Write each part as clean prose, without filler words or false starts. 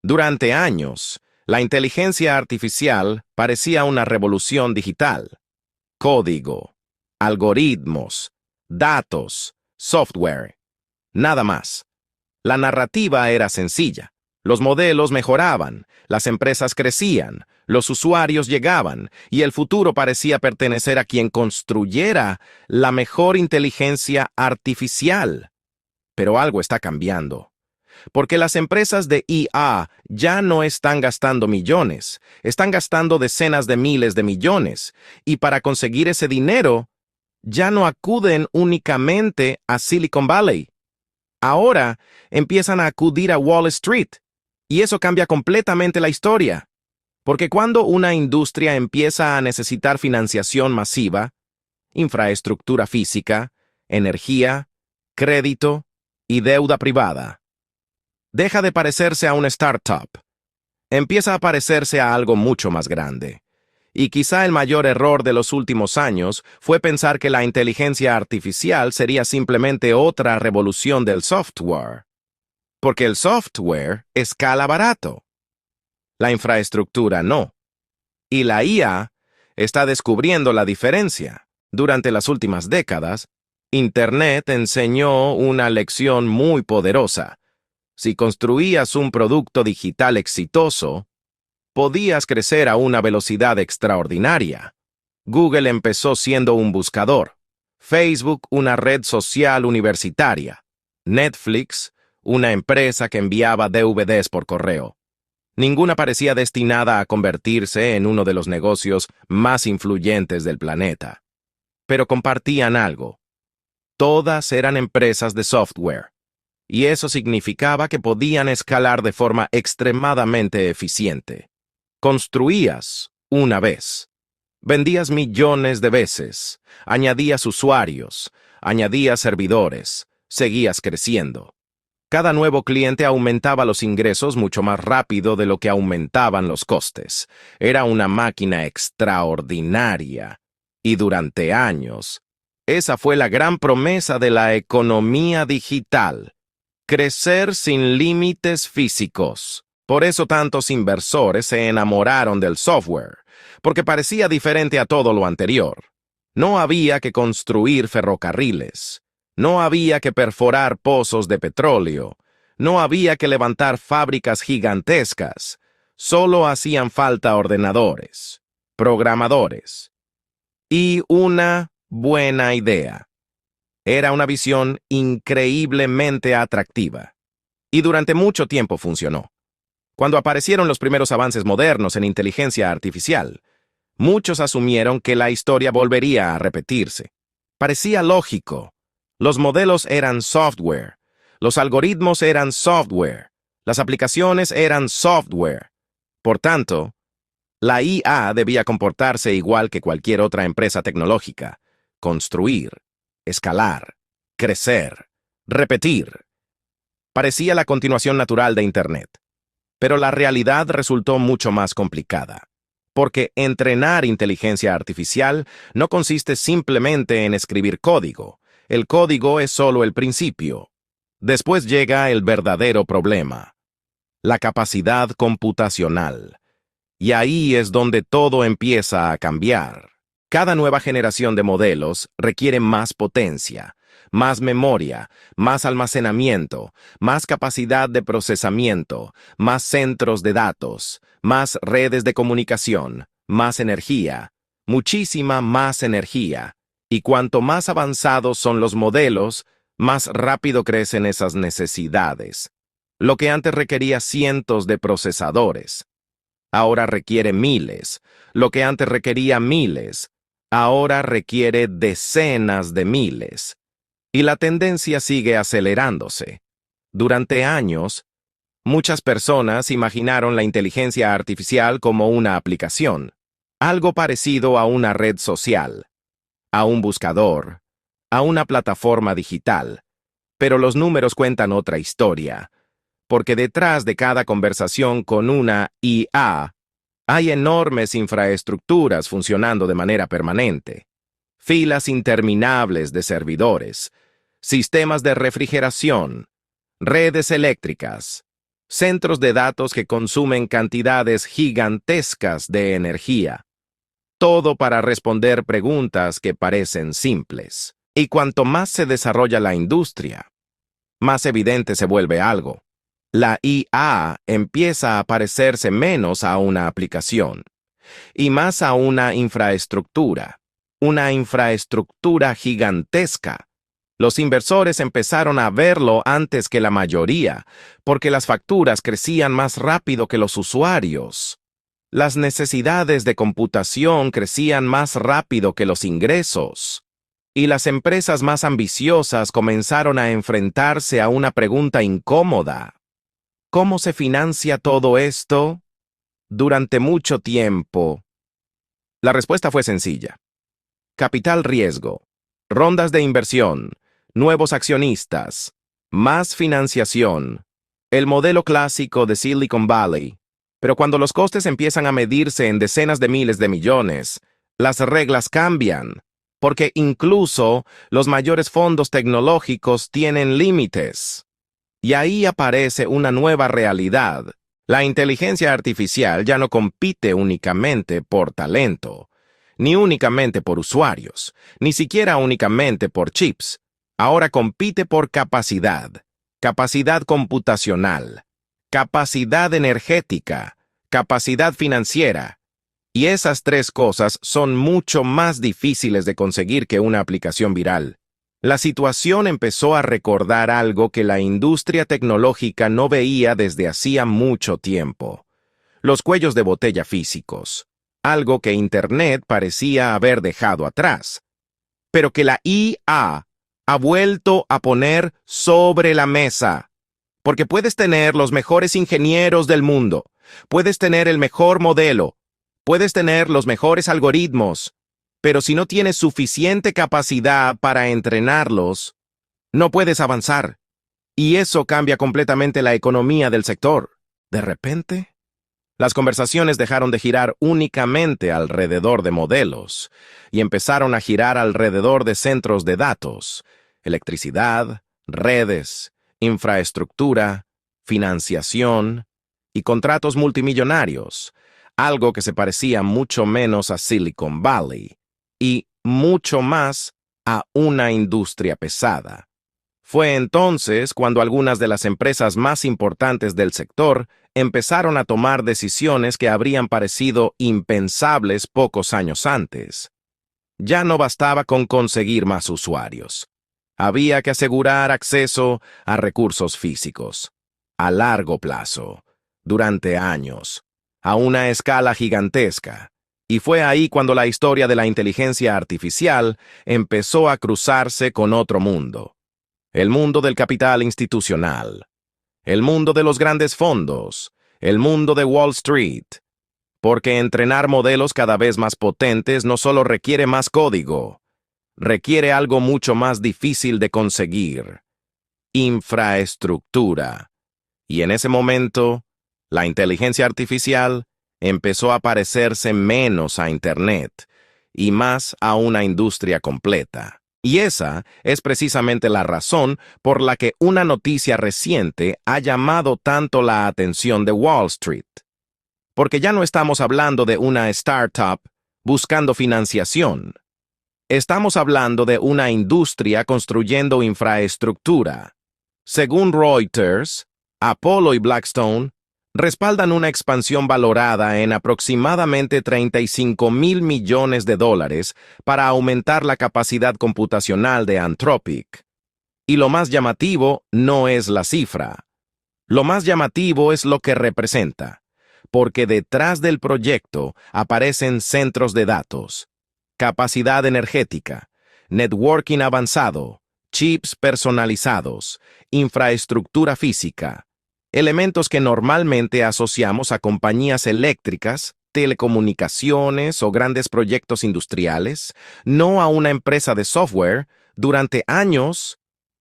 Durante años, la inteligencia artificial parecía una revolución digital. Código, algoritmos, datos, software, nada más. La narrativa era sencilla. Los modelos mejoraban, las empresas crecían, los usuarios llegaban, y el futuro parecía pertenecer a quien construyera la mejor inteligencia artificial. Pero algo está cambiando. Porque las empresas de IA ya no están gastando millones, están gastando decenas de miles de millones, y para conseguir ese dinero, ya no acuden únicamente a Silicon Valley. Ahora empiezan a acudir a Wall Street, y eso cambia completamente la historia. Porque cuando una industria empieza a necesitar financiación masiva, infraestructura física, energía, crédito y deuda privada, deja de parecerse a una startup. Empieza a parecerse a algo mucho más grande. Y quizá el mayor error de los últimos años fue pensar que la inteligencia artificial sería simplemente otra revolución del software. Porque el software escala barato. La infraestructura no. Y la IA está descubriendo la diferencia. Durante las últimas décadas, Internet enseñó una lección muy poderosa. Si construías un producto digital exitoso, podías crecer a una velocidad extraordinaria. Google empezó siendo un buscador, Facebook una red social universitaria, Netflix una empresa que enviaba DVDs por correo. Ninguna parecía destinada a convertirse en uno de los negocios más influyentes del planeta. Pero compartían algo. Todas eran empresas de software. Y eso significaba que podían escalar de forma extremadamente eficiente. Construías una vez, vendías millones de veces, añadías usuarios, añadías servidores, seguías creciendo. Cada nuevo cliente aumentaba los ingresos mucho más rápido de lo que aumentaban los costes. Era una máquina extraordinaria. Y durante años, esa fue la gran promesa de la economía digital. Crecer sin límites físicos. Por eso tantos inversores se enamoraron del software, porque parecía diferente a todo lo anterior. No había que construir ferrocarriles, no había que perforar pozos de petróleo, no había que levantar fábricas gigantescas, solo hacían falta ordenadores, programadores y una buena idea. Era una visión increíblemente atractiva. Y durante mucho tiempo funcionó. Cuando aparecieron los primeros avances modernos en inteligencia artificial, muchos asumieron que la historia volvería a repetirse. Parecía lógico. Los modelos eran software. Los algoritmos eran software. Las aplicaciones eran software. Por tanto, la IA debía comportarse igual que cualquier otra empresa tecnológica. Construir, escalar, crecer, repetir. Parecía la continuación natural de Internet. Pero la realidad resultó mucho más complicada. Porque entrenar inteligencia artificial no consiste simplemente en escribir código. El código es solo el principio. Después llega el verdadero problema: la capacidad computacional. Y ahí es donde todo empieza a cambiar. Cada nueva generación de modelos requiere más potencia, más memoria, más almacenamiento, más capacidad de procesamiento, más centros de datos, más redes de comunicación, más energía, muchísima más energía. Y cuanto más avanzados son los modelos, más rápido crecen esas necesidades. Lo que antes requería cientos de procesadores, ahora requiere miles. Lo que antes requería miles, ahora requiere decenas de miles. Y la tendencia sigue acelerándose. Durante años, muchas personas imaginaron la inteligencia artificial como una aplicación, algo parecido a una red social, a un buscador, a una plataforma digital. Pero los números cuentan otra historia, porque detrás de cada conversación con una IA, hay enormes infraestructuras funcionando de manera permanente, filas interminables de servidores, sistemas de refrigeración, redes eléctricas, centros de datos que consumen cantidades gigantescas de energía. Todo para responder preguntas que parecen simples. Y cuanto más se desarrolla la industria, más evidente se vuelve algo. La IA empieza a parecerse menos a una aplicación y más a una infraestructura gigantesca. Los inversores empezaron a verlo antes que la mayoría, porque las facturas crecían más rápido que los usuarios. Las necesidades de computación crecían más rápido que los ingresos. Y las empresas más ambiciosas comenzaron a enfrentarse a una pregunta incómoda. ¿Cómo se financia todo esto? Durante mucho tiempo. La respuesta fue sencilla. Capital riesgo, rondas de inversión, nuevos accionistas, más financiación. El modelo clásico de Silicon Valley. Pero cuando los costes empiezan a medirse en decenas de miles de millones, las reglas cambian. Porque incluso los mayores fondos tecnológicos tienen límites. Y ahí aparece una nueva realidad. La inteligencia artificial ya no compite únicamente por talento, ni únicamente por usuarios, ni siquiera únicamente por chips. Ahora compite por capacidad computacional, capacidad energética, capacidad financiera. Y esas tres cosas son mucho más difíciles de conseguir que una aplicación viral. La situación empezó a recordar algo que la industria tecnológica no veía desde hacía mucho tiempo. Los cuellos de botella físicos. Algo que Internet parecía haber dejado atrás. Pero que la IA ha vuelto a poner sobre la mesa. Porque puedes tener los mejores ingenieros del mundo. Puedes tener el mejor modelo. Puedes tener los mejores algoritmos, pero si no tienes suficiente capacidad para entrenarlos, no puedes avanzar. Y eso cambia completamente la economía del sector. De repente, las conversaciones dejaron de girar únicamente alrededor de modelos y empezaron a girar alrededor de centros de datos, electricidad, redes, infraestructura, financiación y contratos multimillonarios. Algo que se parecía mucho menos a Silicon Valley y mucho más a una industria pesada. Fue entonces cuando algunas de las empresas más importantes del sector empezaron a tomar decisiones que habrían parecido impensables pocos años antes. Ya no bastaba con conseguir más usuarios. Había que asegurar acceso a recursos físicos, a largo plazo, durante años, a una escala gigantesca, y fue ahí cuando la historia de la inteligencia artificial empezó a cruzarse con otro mundo. El mundo del capital institucional, el mundo de los grandes fondos, el mundo de Wall Street. Porque entrenar modelos cada vez más potentes no solo requiere más código, requiere algo mucho más difícil de conseguir: infraestructura. Y en ese momento, la inteligencia artificial empezó a parecerse menos a Internet y más a una industria completa. Y esa es precisamente la razón por la que una noticia reciente ha llamado tanto la atención de Wall Street. Porque ya no estamos hablando de una startup buscando financiación. Estamos hablando de una industria construyendo infraestructura. Según Reuters, Apollo y Blackstone respaldan una expansión valorada en aproximadamente $35,000 millones para aumentar la capacidad computacional de Anthropic. Y lo más llamativo no es la cifra. Lo más llamativo es lo que representa, porque detrás del proyecto aparecen centros de datos, capacidad energética, networking avanzado, chips personalizados, infraestructura física, elementos que normalmente asociamos a compañías eléctricas, telecomunicaciones o grandes proyectos industriales, no a una empresa de software. Durante años,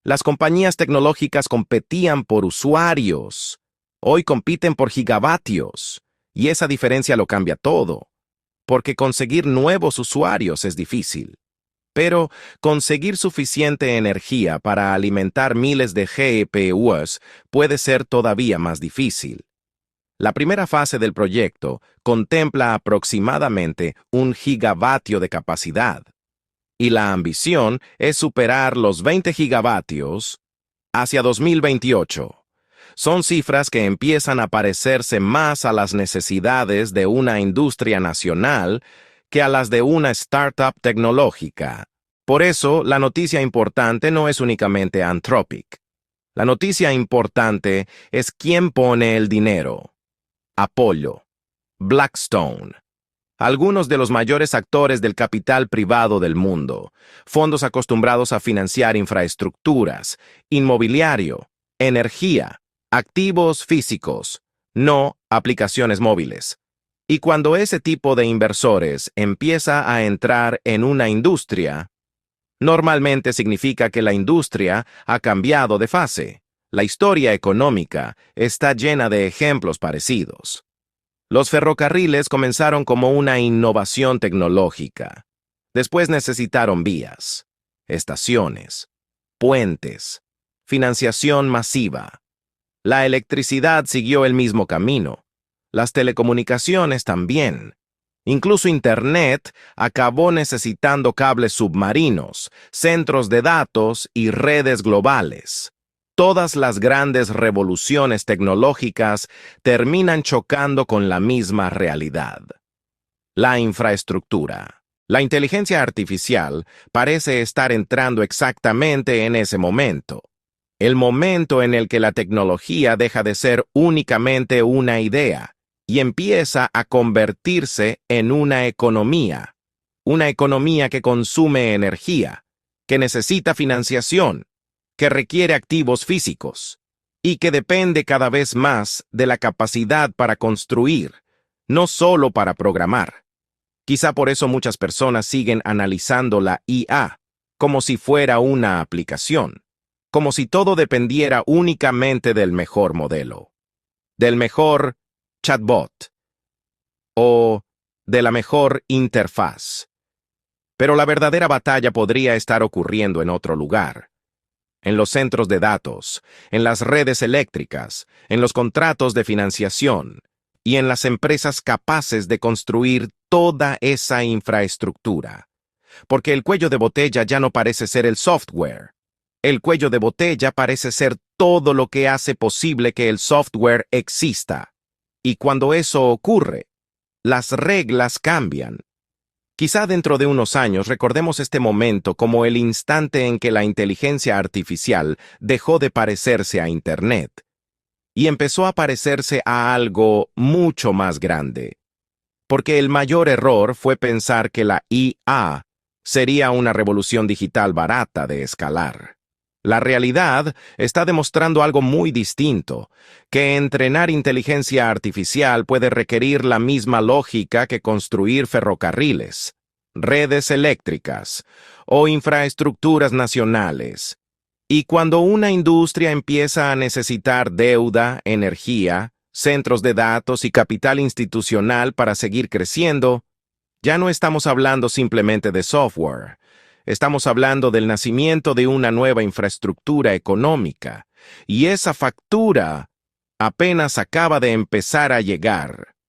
las compañías tecnológicas competían por usuarios. Hoy compiten por gigavatios, y esa diferencia lo cambia todo, porque conseguir nuevos usuarios es difícil. Pero conseguir suficiente energía para alimentar miles de GPUs puede ser todavía más difícil. La primera fase del proyecto contempla aproximadamente 1 gigavatio de capacidad, y la ambición es superar los 20 gigavatios hacia 2028. Son cifras que empiezan a parecerse más a las necesidades de una industria nacional que a las de una startup tecnológica. Por eso, la noticia importante no es únicamente Anthropic. La noticia importante es quién pone el dinero. Apollo, Blackstone, algunos de los mayores actores del capital privado del mundo, fondos acostumbrados a financiar infraestructuras, inmobiliario, energía, activos físicos, no aplicaciones móviles. Y cuando ese tipo de inversores empieza a entrar en una industria, normalmente significa que la industria ha cambiado de fase. La historia económica está llena de ejemplos parecidos. Los ferrocarriles comenzaron como una innovación tecnológica. Después necesitaron vías, estaciones, puentes, financiación masiva. La electricidad siguió el mismo camino. Las telecomunicaciones también. Incluso Internet acabó necesitando cables submarinos, centros de datos y redes globales. Todas las grandes revoluciones tecnológicas terminan chocando con la misma realidad. La infraestructura. La inteligencia artificial parece estar entrando exactamente en ese momento. El momento en el que la tecnología deja de ser únicamente una idea y empieza a convertirse en una economía que consume energía, que necesita financiación, que requiere activos físicos y que depende cada vez más de la capacidad para construir, no solo para programar. Quizá por eso muchas personas siguen analizando la IA como si fuera una aplicación, como si todo dependiera únicamente del mejor modelo, del mejor chatbot o de la mejor interfaz. Pero la verdadera batalla podría estar ocurriendo en otro lugar. En los centros de datos, en las redes eléctricas, en los contratos de financiación y en las empresas capaces de construir toda esa infraestructura. Porque el cuello de botella ya no parece ser el software. El cuello de botella parece ser todo lo que hace posible que el software exista. Y cuando eso ocurre, las reglas cambian. Quizá dentro de unos años recordemos este momento como el instante en que la inteligencia artificial dejó de parecerse a Internet y empezó a parecerse a algo mucho más grande. Porque el mayor error fue pensar que la IA sería una revolución digital barata de escalar. La realidad está demostrando algo muy distinto, que entrenar inteligencia artificial puede requerir la misma lógica que construir ferrocarriles, redes eléctricas o infraestructuras nacionales. Y cuando una industria empieza a necesitar deuda, energía, centros de datos y capital institucional para seguir creciendo, ya no estamos hablando simplemente de software. Estamos hablando del nacimiento de una nueva infraestructura económica, y esa factura apenas acaba de empezar a llegar.